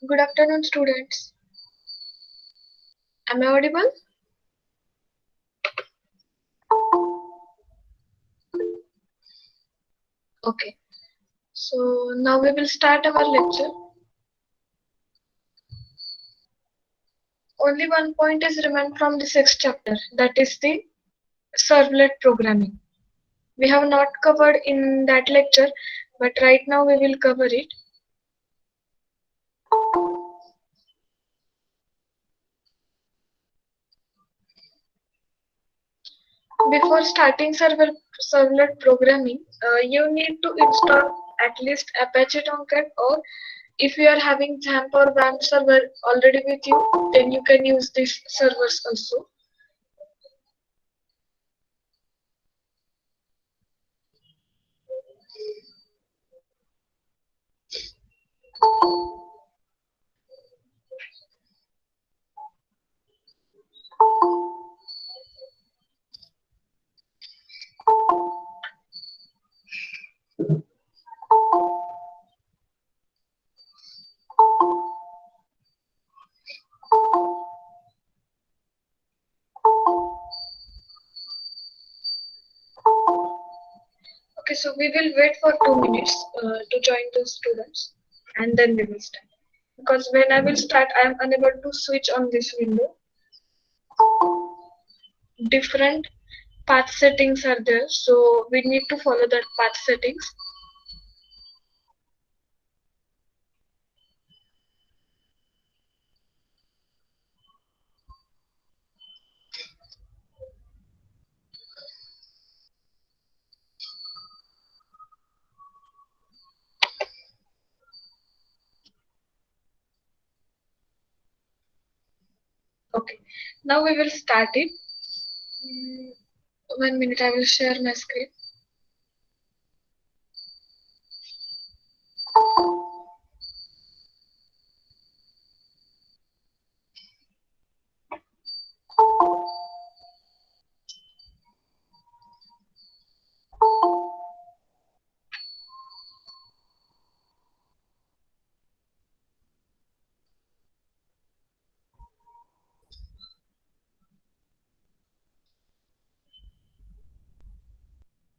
Good afternoon, students. Am I audible? Okay. So now we will start our lecture. Only one point is remained from the sixth chapter, that is the servlet programming. We have not covered in that lecture, but right now we will cover it. Before starting servlet programming, you need to install at least Apache Tomcat, or if you are having XAMPP or WAMP server already with you, then you can use these servers also. Okay, so we will wait for 2 minutes to join the students, and then we will start. Because when I will start, I am unable to switch on this window. Different path settings are there, so we need to follow that path settings. Okay, now we will start it. 1 minute, I will share my screen.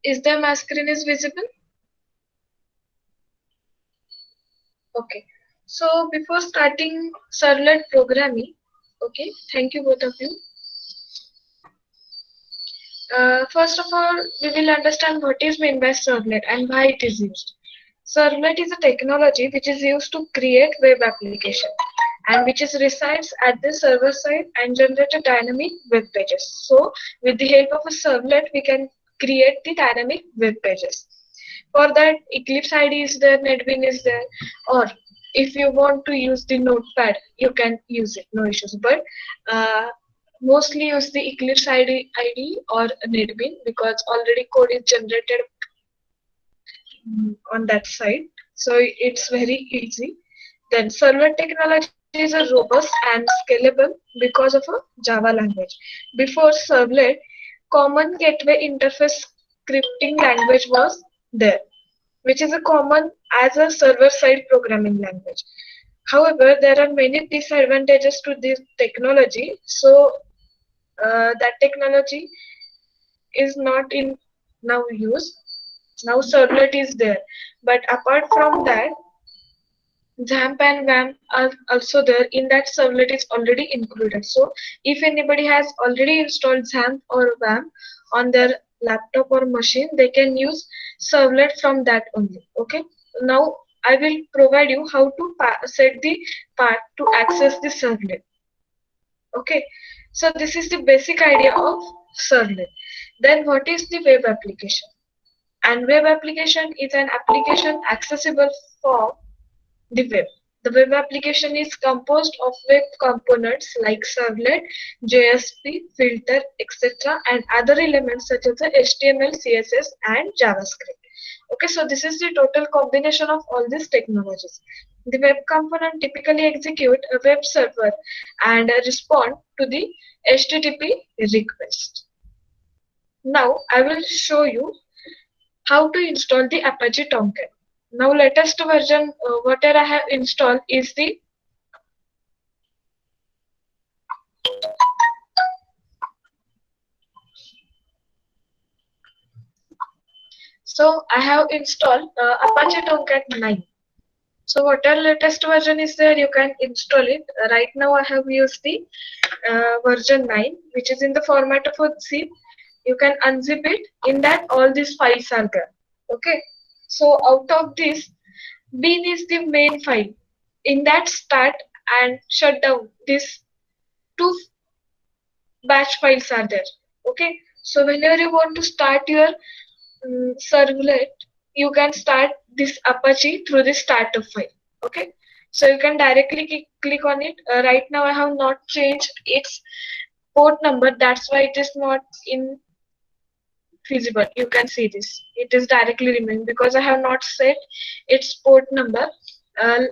Is there my screen is visible? Okay. So before starting servlet programming, okay, thank you both of you. First of all, we will understand what is meant by servlet and why it is used. Servlet is a technology which is used to create web application and which is resides at the server side and generate a dynamic web pages. So with the help of a servlet, we can create the dynamic web pages. For that, Eclipse IDE is there, NetBeans is there, or if you want to use the Notepad, you can use it, no issues. But mostly use the Eclipse IDE or NetBeans because already code is generated on that side, so it's very easy. Then server technology is a robust and scalable because of a Java language. Before servlet, common gateway interface scripting language was there, which is a common as a server side programming language. However, there are many disadvantages to this technology, so that technology is not in now use. Now servlet is there, but apart from that, XAMPP and WAMP are also there. In that, servlet is already included. So if anybody has already installed XAMPP or WAMP on their laptop or machine, they can use servlet from that only. Okay. Now I will provide you how to set the path to access the servlet. Okay. So this is the basic idea of servlet. Then what is the web application? And web application is an application accessible for the web. The web application is composed of web components like servlet, JSP, filter, etc. and other elements such as the HTML, CSS and JavaScript. Okay, so this is the total combination of all these technologies. The web component typically execute a web server and respond to the HTTP request. Now I will show you how to install the Apache Tomcat. Now latest version whatever I have installed is the So I have installed Apache Tomcat 9. So whatever latest version is there, you can install it. Right now I have used the version 9, which is in the format of a zip. You can unzip it. In that, all these files are there. Okay. So out of this, bin is the main file. In that, start and shut down. These two batch files are there. Okay. So whenever you want to start your servlet, you can start this Apache through the startup file. Okay. So you can directly click on it. Right now I have not changed its port number. That's why it is not in feasible. You can see this. It is directly remain because I have not set its port number. Uh,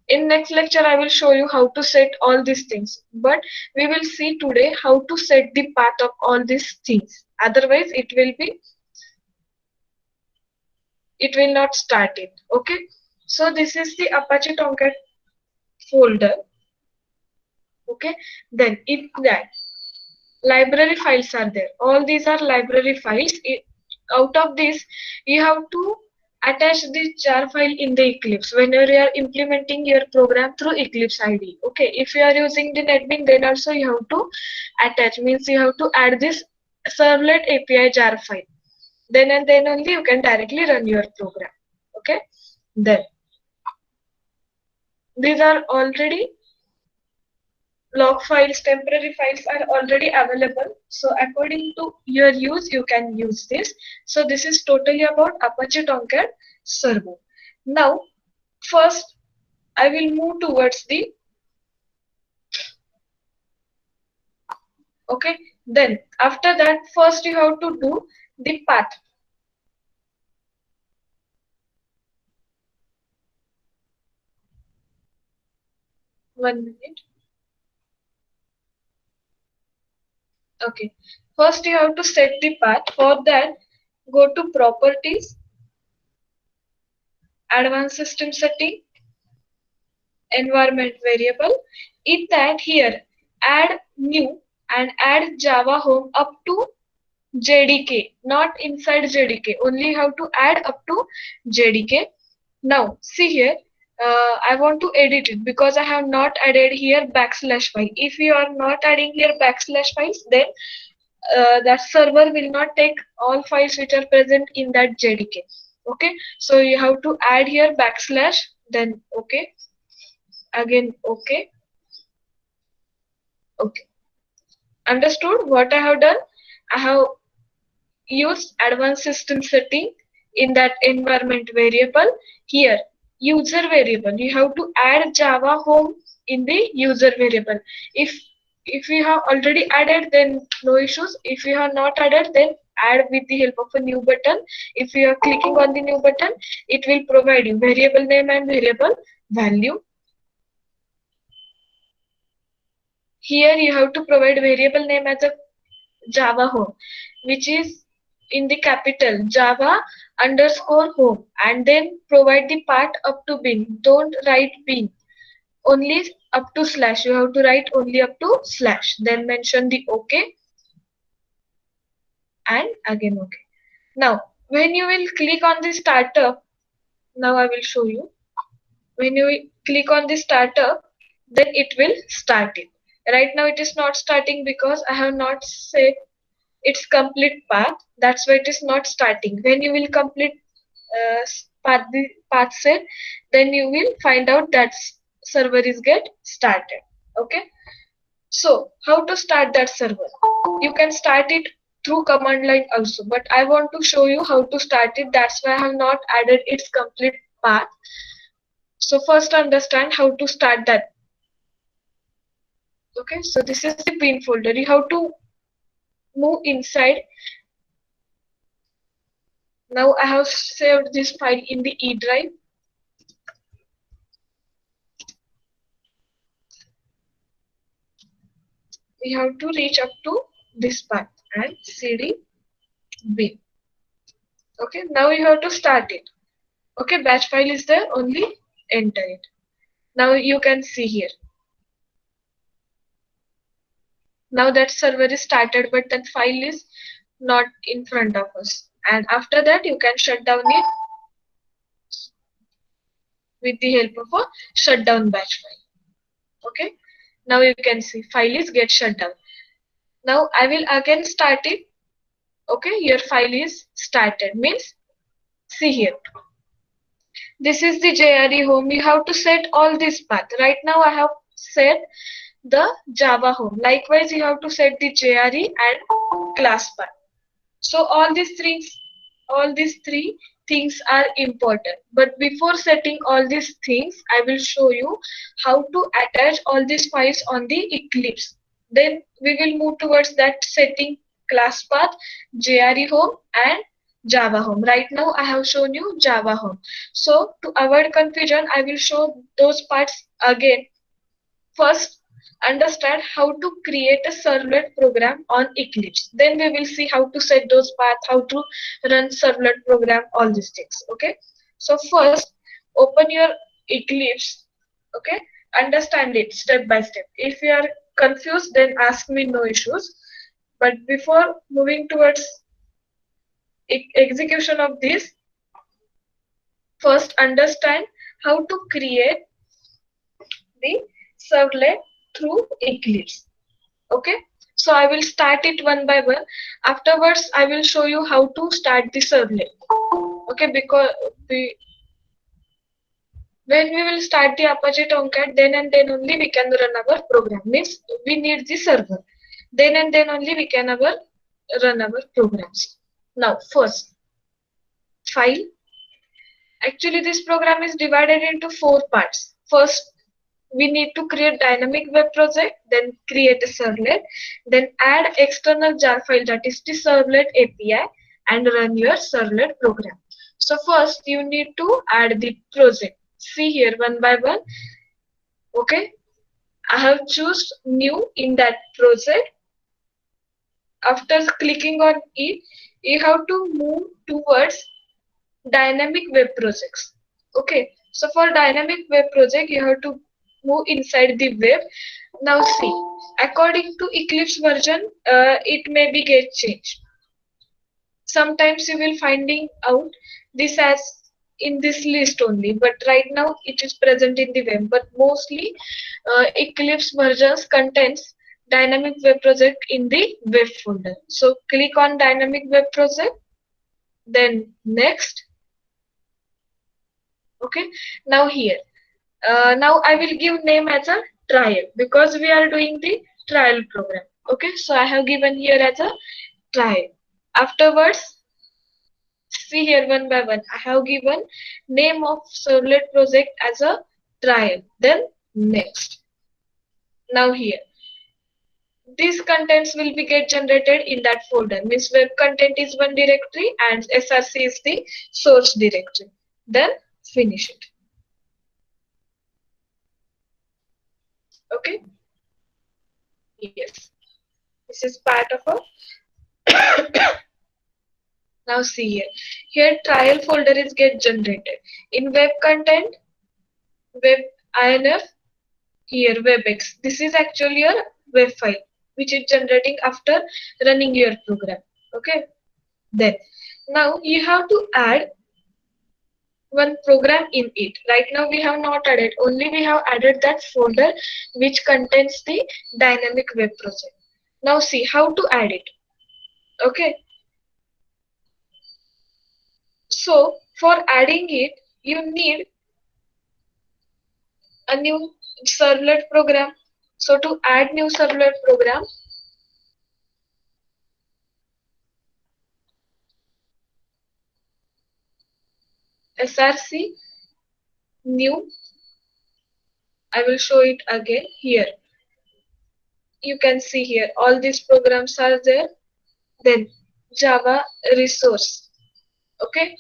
in next lecture, I will show you how to set all these things. But we will see today how to set the path of all these things. Otherwise, it will not start it. Okay. So this is the Apache Tomcat folder. Okay. Then in that library files are there. All these are library files. Out of this, you have to attach this jar file in the Eclipse whenever you are implementing your program through Eclipse IDE. Okay, if you are using the NetBeans, then also you have to attach, means you have to add this servlet API jar file. Then and then only you can directly run your program. Okay, then these are already log files, temporary files are already available. So according to your use, you can use this. So this is totally about Apache Tomcat Servo. Now, first I will move towards the, okay. Then after that, first you have to do the path. One minute. Okay. First you have to set the path. For that, go to Properties, Advanced System Setting, Environment Variable. In that, here add new and add Java Home up to JDK, not inside JDK. Only have to add up to JDK. Now see here, I want to edit it because I have not added here backslash file. If you are not adding here backslash files, then that server will not take all files which are present in that JDK. Okay, so you have to add here backslash, then okay, again okay, okay. Understood what I have done? I have used advanced system setting in that environment variable. Here user variable, you have to add Java Home in the user variable. If you have already added, then no issues. If you have not added, then add with the help of a new button. If you are clicking on the new button, it will provide you variable name and variable value. Here you have to provide variable name as a Java Home, which is in the capital Java underscore home, and then provide the path up to bin. Don't write bin, only up to slash. You have to write only up to slash. Then mention the OK and again OK. Now, when you will click on the startup, now I will show you. When you click on the startup, then it will start it. Right now it is not starting because I have not set its complete path. That's why it is not starting. When you will complete path set, then you will find out that server is get started. Okay. So how to start that server? You can start it through command line also, but I want to show you how to start it. That's why I have not added its complete path. So first understand how to start that. Okay, so this is the bin folder. You have to move inside. Now I have saved this file in the E drive. We have to reach up to this path and cd bin. Okay, now you have to start it. Okay, batch file is there, only enter it. Now you can see here. Now that server is started, but that file is not in front of us. and after that you can shut down it with the help of a shutdown batch file. Okay, now you can see file is get shut down. Now I will again start it. Okay, your file is started, means see here, this is the JRE home. You have to set all this path. Right now I have set the Java home. Likewise you have to set the JRE and class path. So all these three things are important. But before setting all these things, I will show you how to attach all these files on the Eclipse. Then we will move towards that setting class path, JRE home and Java home. Right now I have shown you Java home. So to avoid confusion, I will show those parts again. First, understand how to create a servlet program on Eclipse. Then we will see how to set those paths, how to run servlet program, all these things. Okay. So first, open your Eclipse. Okay. Understand it step by step. If you are confused, then ask me, no issues. But before moving towards execution of this, first understand how to create the servlet through Eclipse. Okay, so I will start it one by one. Afterwards I will show you how to start the servlet. Okay, because when we will start the Apache Tomcat, then and then only we can run our program. Means we need the server, then and then only we can run our programs. Now first, file. Actually this program is divided into 4 parts. First, we need to create dynamic web project, then create a servlet, then add external jar file, that is the servlet API, and run your servlet program. So first you need to add the project. See here one by one. Okay, I have choose new in that project. After clicking on it, you have to move towards dynamic web projects. Okay, so for dynamic web project you have to move inside the web. Now see, according to Eclipse version, it may be get changed. Sometimes you will finding out this as in this list only, but right now it is present in the web. But mostly Eclipse versions contains dynamic web project in the web folder. So click on dynamic web project, then next. Okay, now here. Now I will give name as a trial because we are doing the trial program. Okay, so I have given here as a trial. Afterwards, see here one by one. I have given name of servlet project as a trial. Then next. Now here, these contents will be get generated in that folder. Means web content is one directory and SRC is the source directory. Then finish it. Okay. Yes. This is part of a now see here. Here trial folder is get generated. In web content, web INF, here WebEx. This is actually your web file which is generating after running your program. Okay. Then now you have to add one program in it. Right now we have not added, only we have added that folder which contains the dynamic web project. Now see how to add it. Okay. So for adding it, you need a new servlet program. So to add new servlet program, src new, I will show it again here. You can see here all these programs are there. Then Java resource. Okay,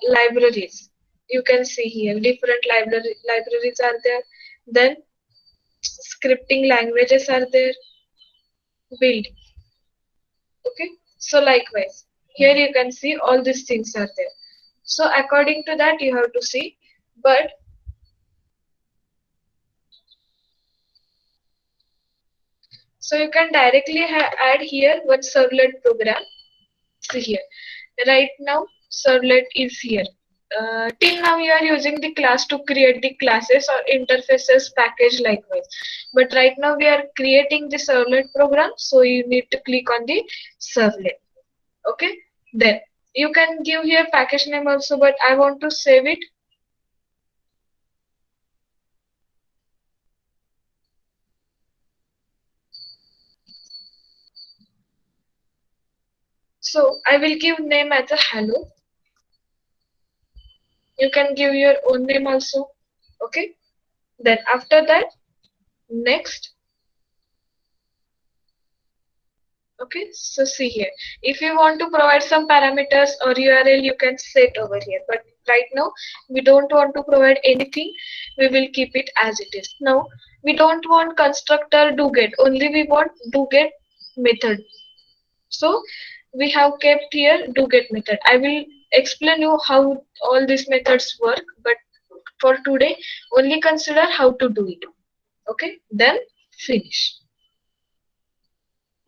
libraries. You can see here different libraries are there. Then scripting languages are there. Build. Okay, so likewise here you can see all these things are there. So according to that you have to see, but so you can directly add here one servlet program. See here. Right now, servlet is here. Till now, you are using the class to create the classes or interfaces package likewise. But right now, we are creating the servlet program, so you need to click on the servlet. Okay. Then you can give here package name also, but I want to save it. So I will give name as a hello. You can give your own name also. Okay. Then after that, next. Okay, so see here. If you want to provide some parameters or URL, you can set over here. But right now, we don't want to provide anything. We will keep it as it is. Now, we don't want constructor do get. Only we want do get method. So we have kept here do get method. I will explain you how all these methods work. But for today, only consider how to do it. Okay, then finish.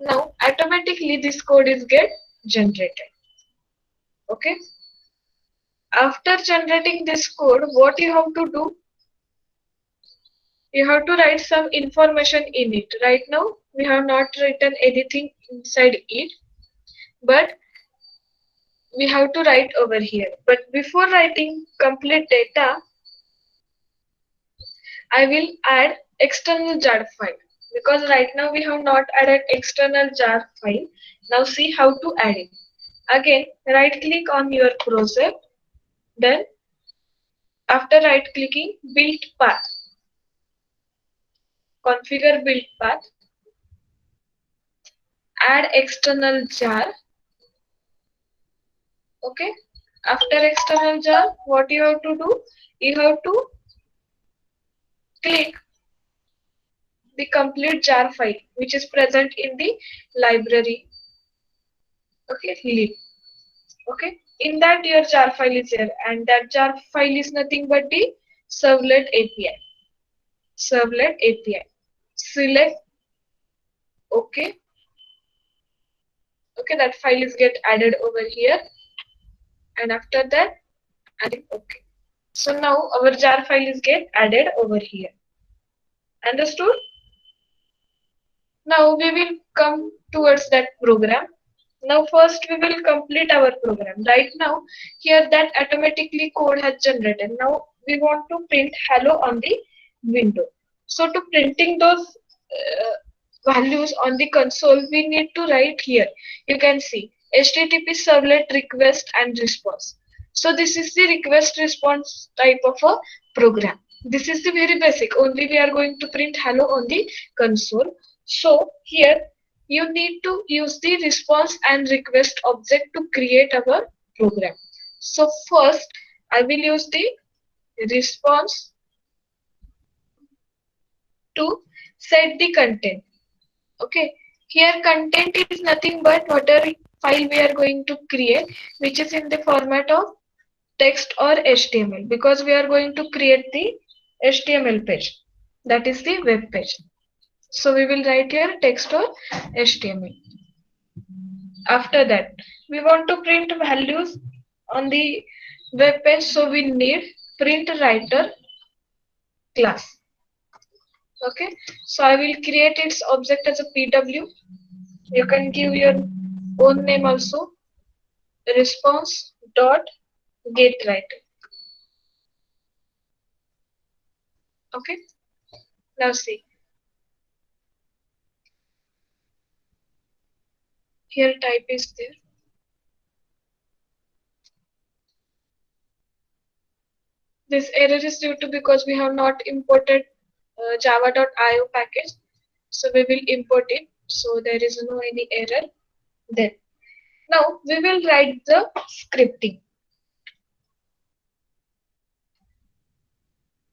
Now automatically this code is get generated. Okay. After generating this code, what you have to do? You have to write some information in it. Right now we have not written anything inside it, but we have to write over here. But before writing complete data, I will add external jar file because right now we have not added external jar file. Now see how to add it. Again, right click on your project. Then after right clicking, build path, configure build path, add external jar. Okay. After external jar, what you have to do? You have to click the complete jar file which is present in the library. Okay, lib. Okay. In that your jar file is here, and that jar file is nothing but the servlet API. Servlet API. Select OK. Okay, that file is get added over here, and after that adding OK. So now our jar file is get added over here. Understood? Now we will come towards that program. Now first we will complete our program. Right now here that automatically code has generated. Now we want to print hello on the window. So to printing those values on the console, we need to write here. You can see HTTP servlet request and response. So this is the request response type of a program. This is the very basic. Only we are going to print hello on the console. So here you need to use the response and request object to create our program. So first I will use the response to set the content. Okay, here content is nothing but whatever file we are going to create, which is in the format of text or HTML, because we are going to create the HTML page, that is the web page. So we will write here text or HTML. After that, we want to print values on the web page, so we need print writer class. Okay, so I will create its object as a PW. You can give your own name also. Response dot get writer. Okay, now see here type is there. This error is due to because we have not imported java.io package, so we will import it, so there is no any error. Then now we will write the scripting.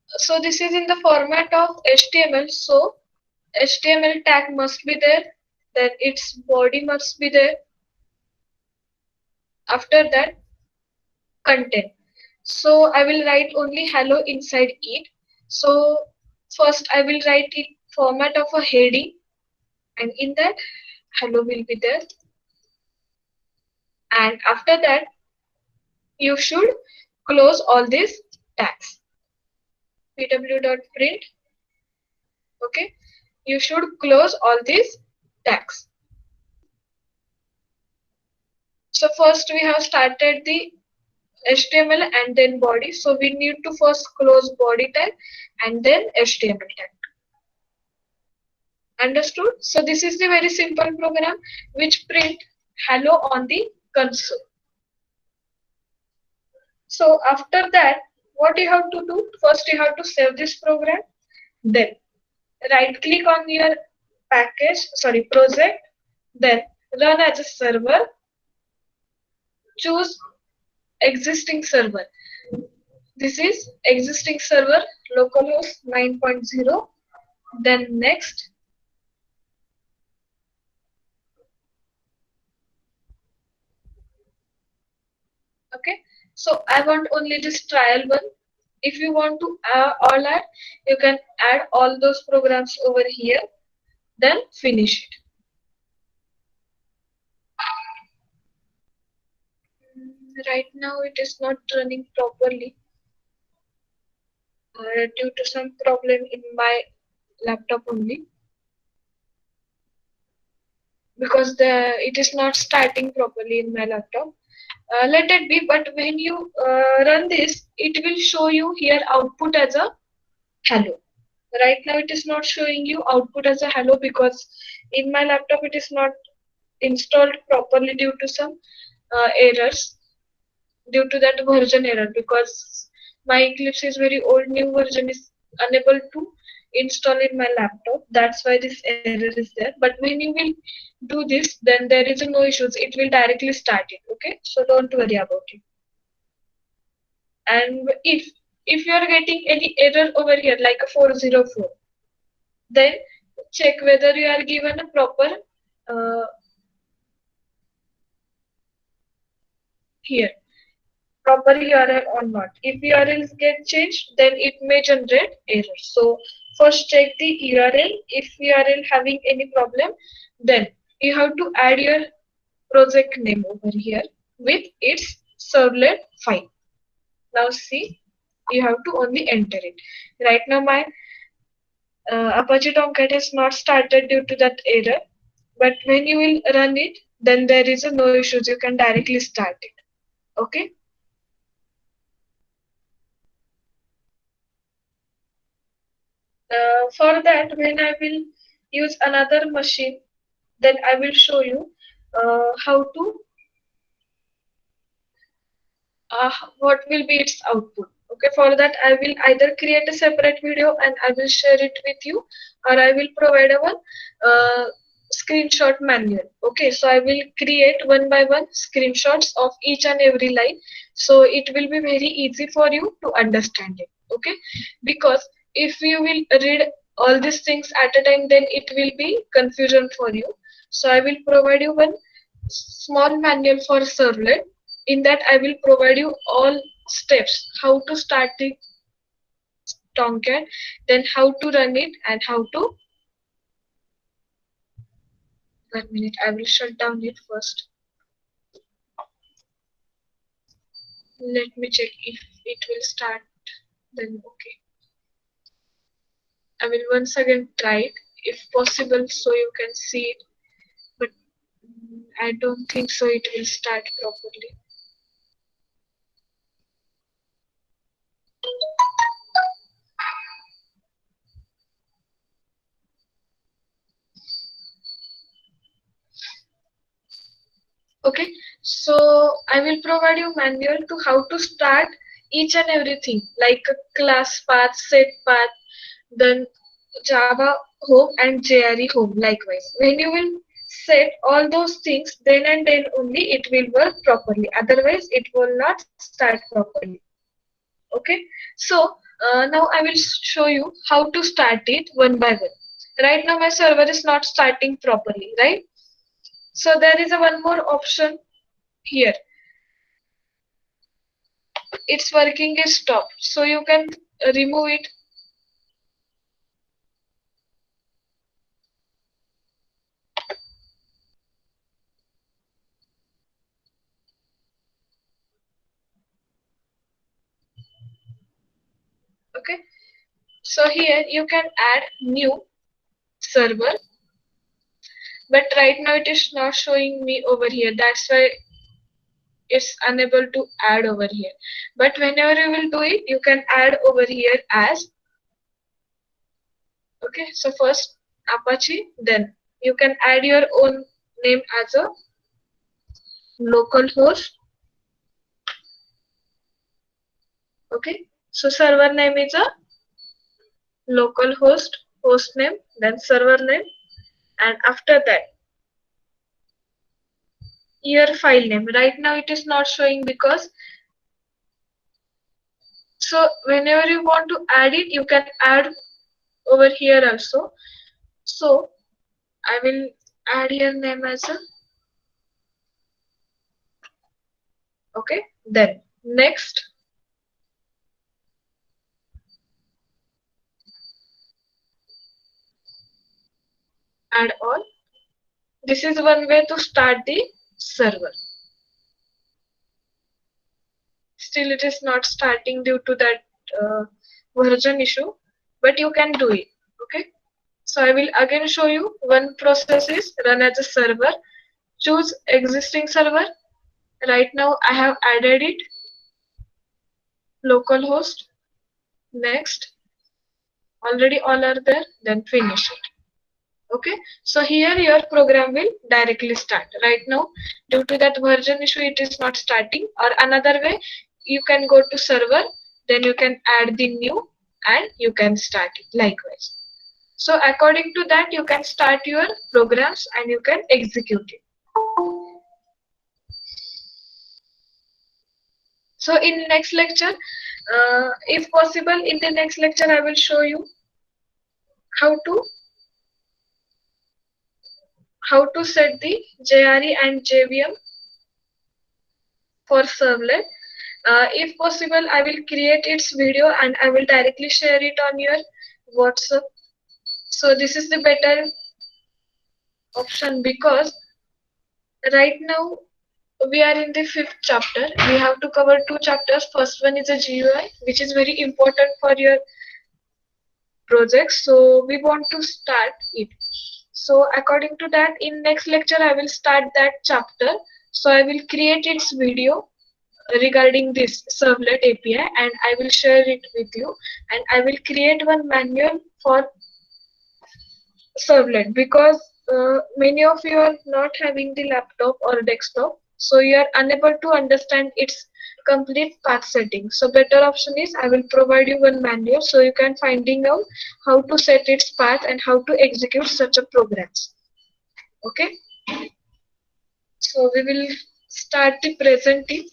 So this is in the format of HTML, so HTML tag must be there, then its body must be there. After that, content. So I will write only hello inside it. So first I will write it format of a heading, and in that hello will be there. And after that, you should close all these tags. pw.print. Okay, you should close all these tags. So first we have started the HTML and then body. So we need to first close body tag and then HTML tag. Understood? So this is the very simple program which print hello on the console. So after that, what you have to do? First you have to save this program. Then right click on your project. Then run as a server. Choose existing server. This is existing server localhost 9.0. Then next. Okay, so I want only this trial one. If you want to all add, you can add all those programs over here, then finish it. Right now it is not running properly due to some problem in my laptop only, because it is not starting properly in my laptop. Let it be, but when you run this, it will show you here output as a hello. Right now it is not showing you output as a hello because in my laptop it is not installed properly due to some errors, due to that version error, because my Eclipse is very old, new version is unable to install in my laptop. That's why this error is there. But when you will do this, then there is no issues. It will directly start it. Okay, so don't worry about it. And if you are getting any error over here like a 404, then check whether you are given a proper uh, here proper URL or not. If URLs get changed, then it may generate error. So first check the URL. If URL having any problem, then you have to add your project name over here with its servlet file. Now see, you have to only enter it. Right now my Apache Tomcat has not started due to that error. But when you will run it, then there is no issues. You can directly start it. Okay. For that, when I will use another machine, then I will show you how to what will be its output. Okay, for that I will either create a separate video and I will share it with you, or I will provide a one screenshot manual. Okay, so I will create one by one screenshots of each and every line, so it will be very easy for you to understand it. Okay, because if you will read all these things at a time, then it will be confusion for you. So I will provide you one small manual for servlet. In that I will provide you all steps how to start the Tomcat, then how to run it, and how to 1 minute. I will shut down it first. Let me check if it will start. Then okay. I will once again try it if possible so you can see it. But I don't think so it will start properly. Okay, so I will provide you manual to how to start each and everything like a class path, set path, then Java home and JRE home likewise. When you will set all those things, then and then only it will work properly. Otherwise, it will not start properly. Okay, so now I will show you how to start it one by one. Right now, my server is not starting properly, right? So there is a one more option here. Its working is stopped, so you can remove it. Okay, so here you can add new server, but right now it is not showing me over here. That's why it's unable to add over here. But whenever you will do it, you can add over here as, okay, so first Apache, then you can add your own name as a local host. Okay, so server name is a local host name, then server name, and after that your file name. Right now it is not showing because, so whenever you want to add it, you can add over here also. So I will add your name as a, okay, then next add all. This is one way to start the server. Still it is not starting due to that version issue, but you can do it. Okay, so I will again show you. One process is run as a server. Choose existing server. Right now I have added it, localhost. Next, already all are there, then finish it. Okay, so here your program will directly start. Right now due to that version issue it is not starting. Or another way, you can go to server, then you can add the new and you can start it likewise. So according to that you can start your programs and you can execute it. So in next lecture, if possible in the next lecture I will show you how to set the JRE and JVM for servlet. If possible, I will create its video and I will directly share it on your WhatsApp. So this is the better option because right now we are in the 5th chapter. We have to cover 2 chapters. First one is a GUI, which is very important for your project. So we want to start it. So according to that, in next lecture, I will start that chapter. So I will create its video regarding this servlet API and I will share it with you, and I will create one manual for servlet because many of you are not having the laptop or desktop, so you are unable to understand its complete path setting. So better option is I will provide you one manual so you can finding out how to set its path and how to execute such a programs. Okay, so we will start the presenting.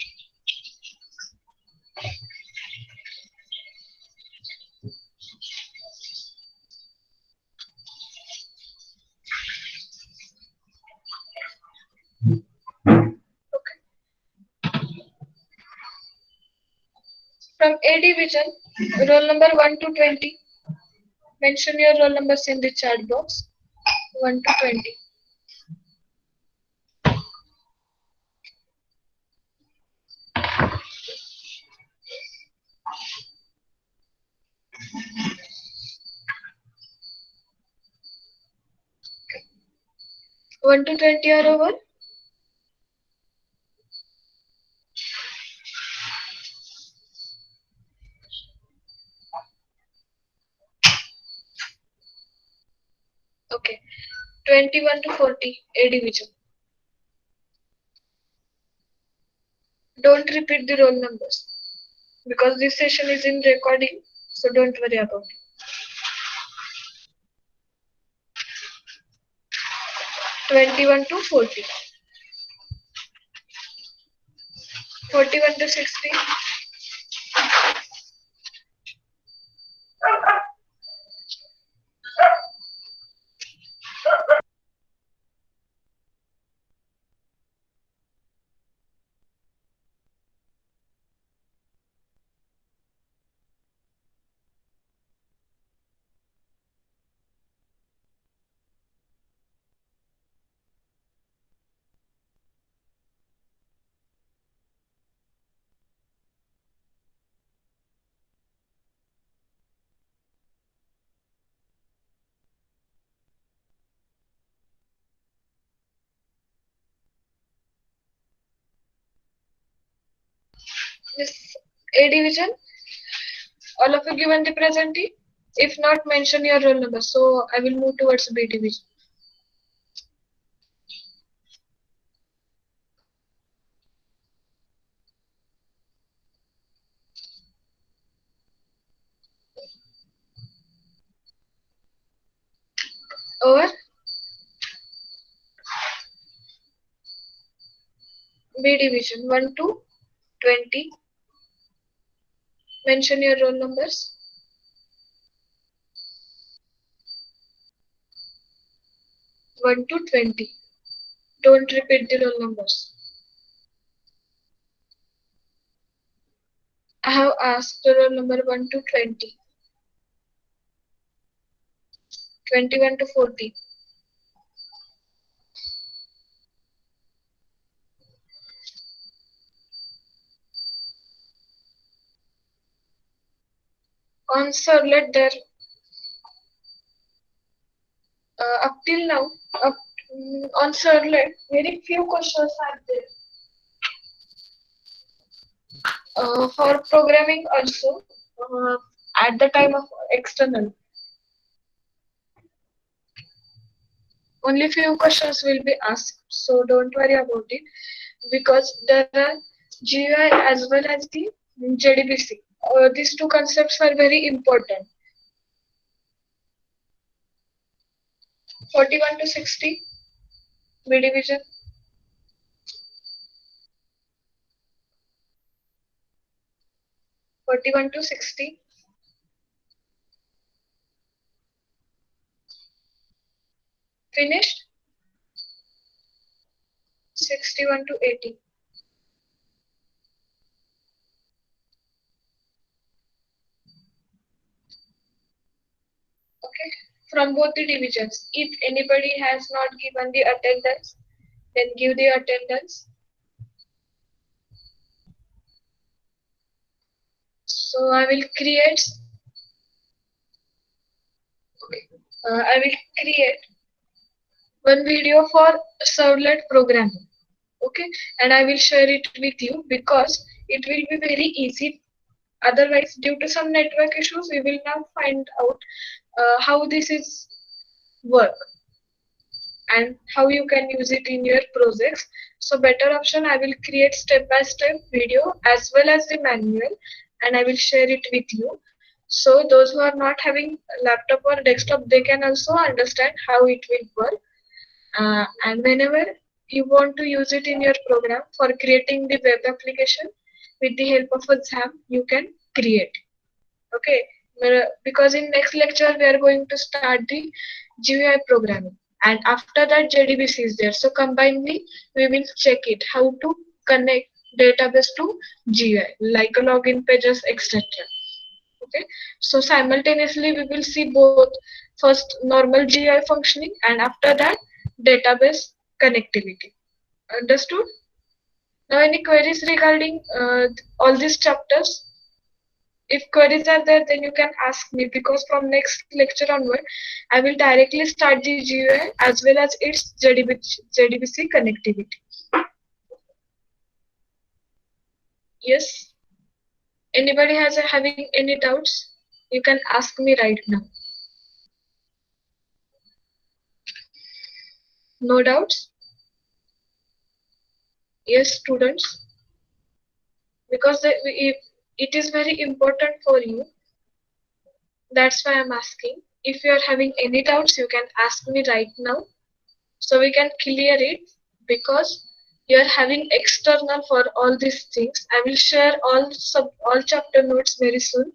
From A division, roll number 1 to 20. Mention your roll numbers in the chat box. 1 to 20. One to 20 are over. Okay. 21 to 40, A division. Don't repeat the roll numbers because this session is in recording, so don't worry about it. 21 to 40. 41 to 60. This A division, all of you given the present T? If not, mention your roll number. So I will move towards B division. Over. B division 1 to 20. Mention your roll numbers. 1 to 20. Don't repeat the roll numbers. I have asked the roll number 1 to 20. 21 to 40. On Servlet, there up till now, up, on Servlet, very few questions are there. For programming also, at the time of external, only few questions will be asked. So don't worry about it because there are GUI as well as the JDBC. These two concepts are very important. 41 to 60, B division. 41 to 60. Finished? 61 to 80. Okay. From both the divisions. If anybody has not given the attendance, then give the attendance. So I will create. Okay. I will create one video for servlet programming. Okay, and I will share it with you because it will be very easy. Otherwise, due to some network issues, we will now find out how this is work and how you can use it in your projects. So better option, I will create step-by-step video as well as the manual and I will share it with you. So those who are not having laptop or desktop, they can also understand how it will work. And whenever you want to use it in your program for creating the web application with the help of a XAMPP, you can create. Okay, because in next lecture we are going to start the GUI programming, and after that JDBC is there. So combinedly we will check it how to connect database to GUI, like a login pages, etc. Okay, so simultaneously we will see both first normal GUI functioning and after that database connectivity. Understood? Now any queries regarding all these chapters? If queries are there, then you can ask me because from next lecture onward, I will directly start the GUI as well as its JDBC connectivity. Yes? Anybody has having any doubts? You can ask me right now. No doubts? Yes, students? Because it is very important for you. That's why I'm asking. If you are having any doubts, you can ask me right now so we can clear it because you are having external for all these things. I will share all chapter notes very soon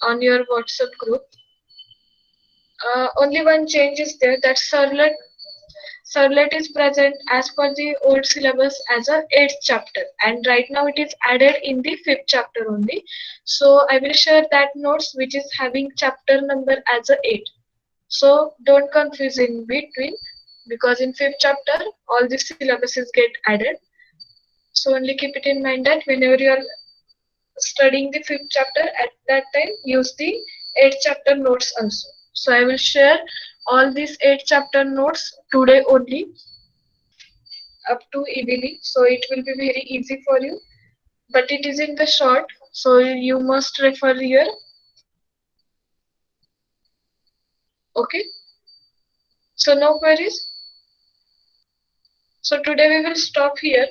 on your WhatsApp group. Only one change is there that Servlet is present as per the old syllabus as a 8th chapter and right now it is added in the 5th chapter only. So I will share that notes which is having chapter number as a 8. So don't confuse in between because in 5th chapter all the syllabuses get added. So only keep it in mind that whenever you are studying the 5th chapter at that time use the 8th chapter notes also. So I will share all these 8 chapter notes today only up to easily, so it will be very easy for you. but it is in the short, so you must refer here. Okay, so no queries. So today we will stop here,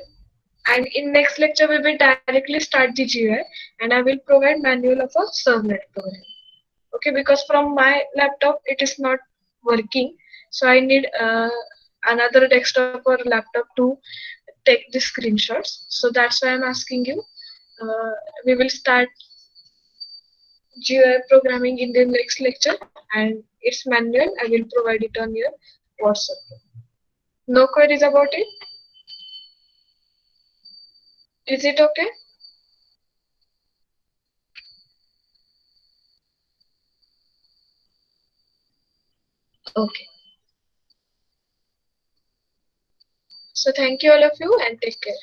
and in next lecture we will directly start the GUI, and I will provide manual of a servlet program. Okay, because from my laptop it is not working, so I need another desktop or laptop to take the screenshots. So that's why I'm asking you. We will start GUI programming in the next lecture, and its manual I will provide it on your WhatsApp. No queries about it? Is it okay? Okay. So thank you all of you, and take care.